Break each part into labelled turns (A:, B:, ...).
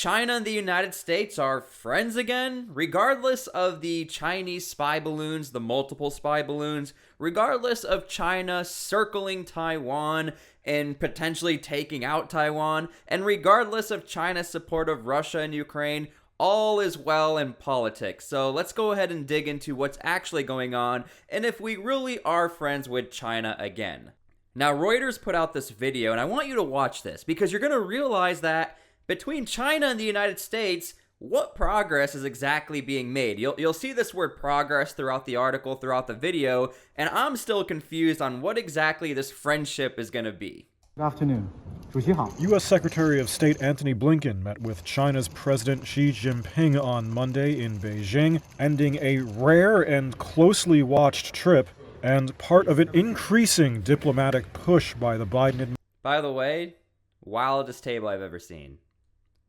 A: China and the United States are friends again, regardless of the Chinese spy balloons, the multiple spy balloons, regardless of China circling Taiwan and potentially taking out Taiwan, and regardless of China's support of Russia and Ukraine. All is well in politics. So let's go ahead and dig into what's actually going on and if we really are friends with China again. Now, Reuters put out this video, and I want you to watch this because you're going to realize that between China and the United States, what progress is exactly being made? You'll see this word progress throughout the article, throughout the video, and I'm still confused on what exactly this friendship is going to be.
B: Good afternoon.
C: U.S. Secretary of State Antony Blinken met with China's President Xi Jinping on Monday in Beijing, ending a rare and closely watched trip and part of an increasing diplomatic push by the Biden administration.
A: By the way, wildest table I've ever seen.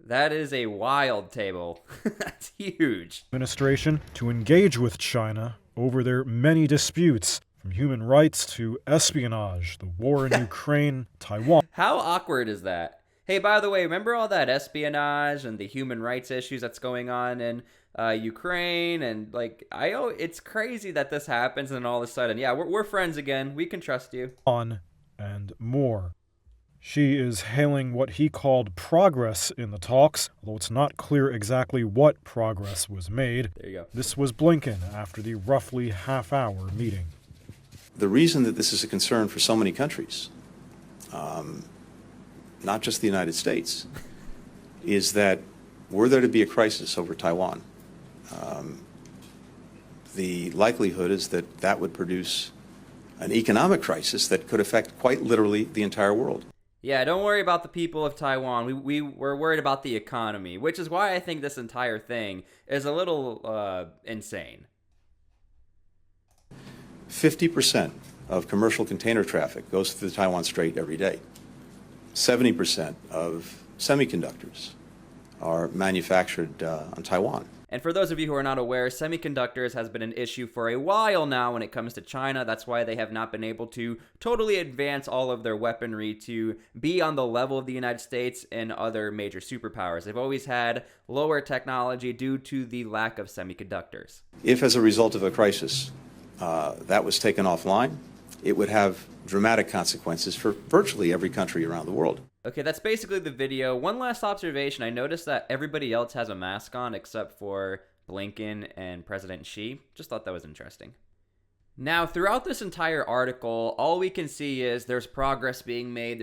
A: That is a wild table. That's huge.
C: Administration to engage with China over their many disputes, from human rights to espionage, the war in Ukraine, Taiwan.
A: How awkward is that? Hey, by the way, remember all that espionage and the human rights issues that's going on in Ukraine? And it's crazy that this happens and all of a sudden, yeah, we're friends again. We can trust you.
C: On and more. Xi is hailing what he called progress in the talks, although it's not clear exactly what progress was made.
A: There you go.
C: This was Blinken after the roughly half-hour meeting.
D: The reason that this is a concern for so many countries, not just the United States, is that were there to be a crisis over Taiwan, the likelihood is that that would produce an economic crisis that could affect quite literally the entire world.
A: Yeah, don't worry about the people of Taiwan. We're worried about the economy, which is why I think this entire thing is a little insane.
D: 50% of commercial container traffic goes through the Taiwan Strait every day. 70% of semiconductors are manufactured on Taiwan.
A: And for those of you who are not aware, semiconductors has been an issue for a while now when it comes to China. That's why they have not been able to totally advance all of their weaponry to be on the level of the United States and other major superpowers. They've always had lower technology due to the lack of semiconductors.
D: If, as a result of a crisis, that was taken offline, it would have dramatic consequences for virtually every country around the world.
A: Okay, that's basically the video. One last observation. I noticed that everybody else has a mask on except for Blinken and President Xi. Just thought that was interesting. Now, throughout this entire article, all we can see is there's progress being made,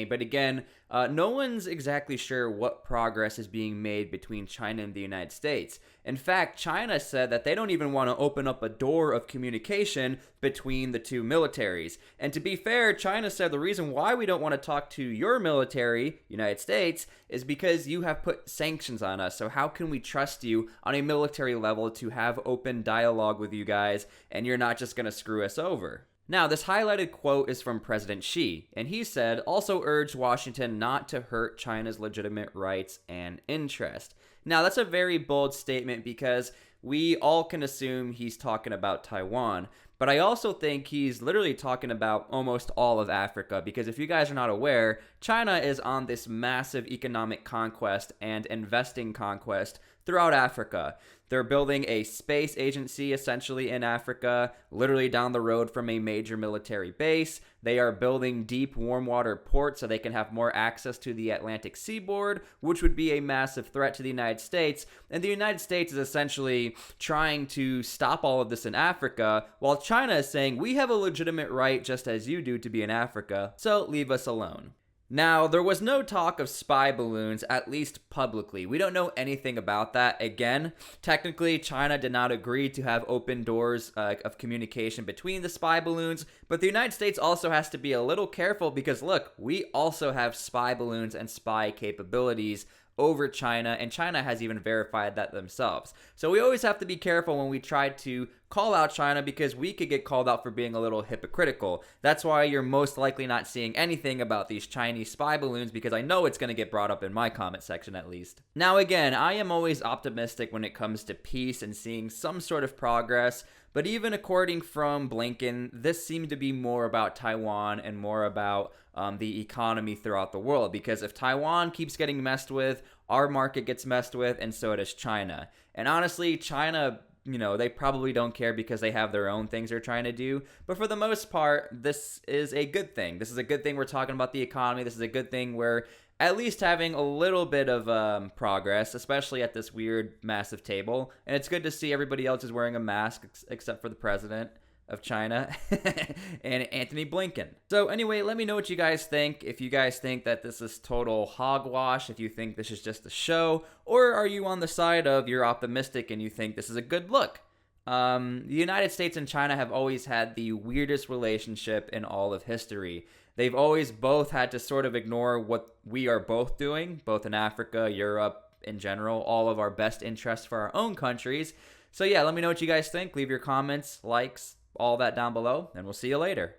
A: but again, no one's exactly sure what progress is being made between China and the United States. In fact, China said that they don't even want to open up a door of communication between the two militaries. And to be fair, China said the reason why we don't want to talk to your military, United States, is because you have put sanctions on us. So how can we trust you on a military level to have open dialogue with you guys, and you're not just going to screw us over? Now, this highlighted quote is from President Xi, and he said, also urged Washington not to hurt China's legitimate rights and interest. Now, that's a very bold statement because we all can assume he's talking about Taiwan, but I also think he's literally talking about almost all of Africa, because if you guys are not aware, China is on this massive economic conquest and investing conquest throughout Africa. They're building a space agency essentially in Africa, literally down the road from a major military base. They are building deep warm water ports so they can have more access to the Atlantic seaboard, which would be a massive threat to the United States. And the United States is essentially trying to stop all of this in Africa, while China is saying, we have a legitimate right just as you do to be in Africa, so leave us alone. Now, there was no talk of spy balloons, at least publicly. We don't know anything about that. Again, technically, China did not agree to have open doors of communication between the spy balloons, but the United States also has to be a little careful because, look, we also have spy balloons and spy capabilities over China, and China has even verified that themselves. So we always have to be careful when we try to call out China because we could get called out for being a little hypocritical. That's why you're most likely not seeing anything about these Chinese spy balloons, because I know it's going to get brought up in my comment section at least. Now again, I am always optimistic when it comes to peace and seeing some sort of progress, but even according from Blinken, this seemed to be more about Taiwan and more about the economy throughout the world, because if Taiwan keeps getting messed with, our market gets messed with, and so does China. And honestly, China, they probably don't care because they have their own things they're trying to do. But for the most part, this is a good thing. This is a good thing we're talking about the economy. This is a good thing we're at least having a little bit of progress, especially at this weird, massive table. And it's good to see everybody else is wearing a mask except for the president of China and Anthony Blinken. So anyway, let me know what you guys think. If you guys think that this is total hogwash, if you think this is just a show, or are you on the side of you're optimistic and you think this is a good look? The United States and China have always had the weirdest relationship in all of history. They've always both had to sort of ignore what we are both doing, both in Africa, Europe, in general, all of our best interests for our own countries. So yeah, let me know what you guys think. Leave your comments, likes, all that down below, and we'll see you later.